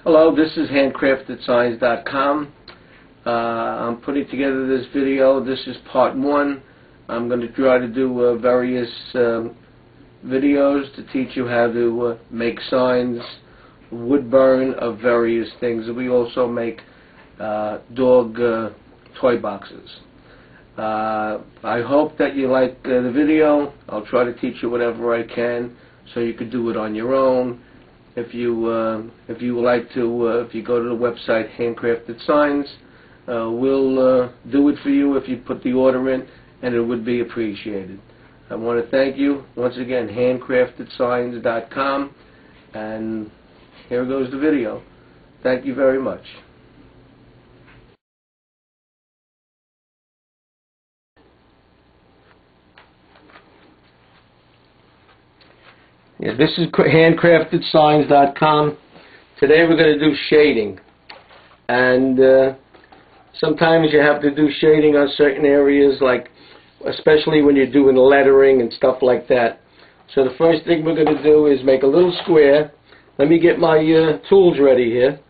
Hello, this is handcraftedsigns.com. I'm putting together this video. This is part one. I'm going to try to do various videos to teach you how to make signs, wood burn of various things. We also make dog toy boxes. I hope that you like the video. I'll try to teach you whatever I can so you could do it on your own. If you would like to, if you go to the website Handcrafted Signs, we'll do it for you if you put the order in, and it would be appreciated. I want to thank you once again, handcraftedsigns.com, and here goes the video. Thank you very much. Yeah, this is handcraftedsigns.com. Today we're going to do shading, and sometimes you have to do shading on certain areas, like especially when you're doing lettering and stuff like that. So the first thing we're going to do is make a little square. Let me get my tools ready here.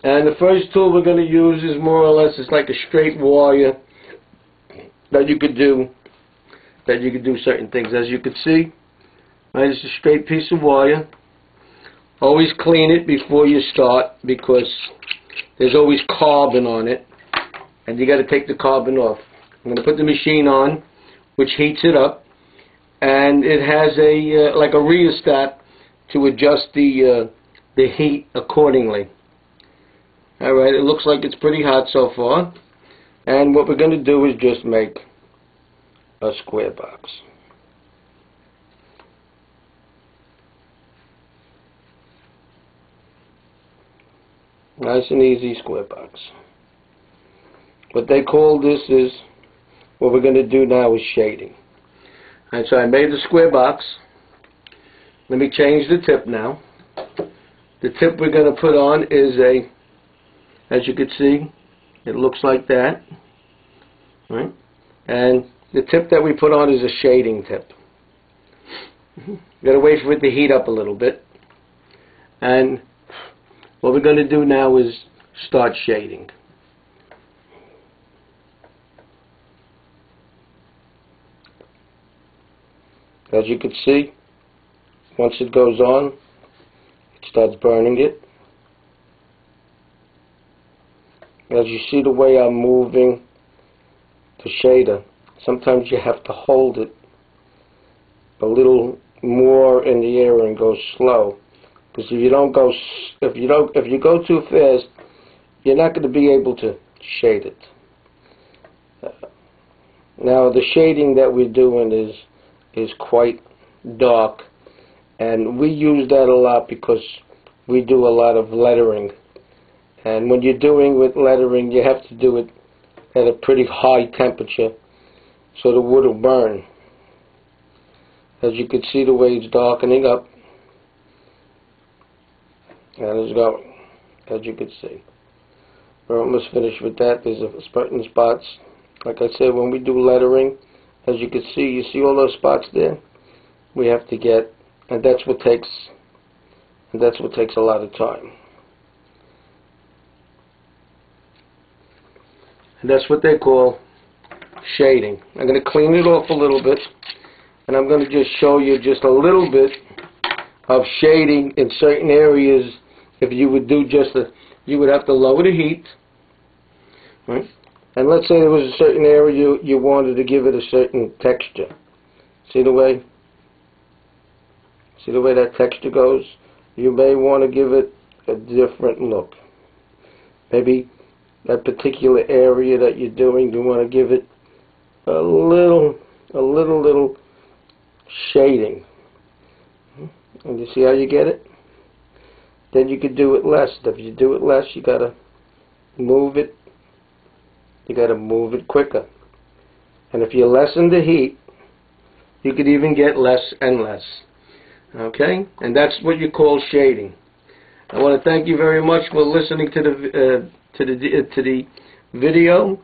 And the first tool we're going to use is more or less, it's like a straight wire that you could do certain things. As you can see, right, it's a straight piece of wire. Always clean it before you start, because there's always carbon on it, and you got to take the carbon off. I'm going to put the machine on, which heats it up, and it has a like a rheostat to adjust the heat accordingly. All right, it looks like it's pretty hot so far, and what we're going to do is just make a square box. Nice and easy square box. What they call this is, what we're going to do now is shading. And so I made the square box. Let me change the tip now. The tip we're going to put on is a, as you can see, it looks like that. Right? And the tip that we put on is a shading tip. You've got to wait for it to heat up a little bit. And what we're going to do now is start shading. As you can see, once it goes on, it starts burning it. As you see the way I'm moving the shader, sometimes you have to hold it a little more in the air and go slow. Because if you go too fast, you're not going to be able to shade it. Now the shading that we're doing is quite dark, and we use that a lot because we do a lot of lettering. And when you're doing with lettering, you have to do it at a pretty high temperature so the wood will burn. As you can see, the way it's darkening up. And it's going, as you can see. We're almost finished with that. There's certain spots. Like I said, when we do lettering, as you can see, you see all those spots there? We have to get, and that's what takes a lot of time. And that's what they call shading. I'm going to clean it off a little bit, and I'm going to just show you just a little bit of shading in certain areas. If you would do just you would have to lower the heat, right? And let's say there was a certain area you wanted to give it a certain texture. See the way that texture goes? You may want to give it a different look. Maybe that particular area that you're doing, you want to give it a little shading. And you see how you get it? Then you could do it less. If you do it less, you gotta move it. You gotta move it quicker. And if you lessen the heat, you could even get less and less. Okay? And that's what you call shading. I want to thank you very much for listening to the video,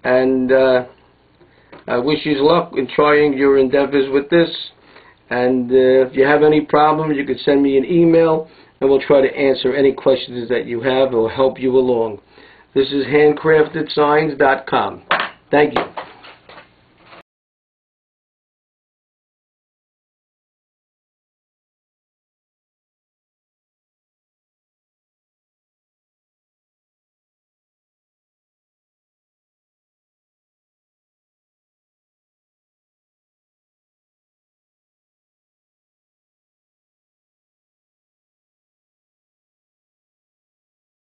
and I wish you luck in trying your endeavors with this. And if you have any problems, you can send me an email and we'll try to answer any questions that you have or help you along. This is handcraftedsigns.com. Thank you.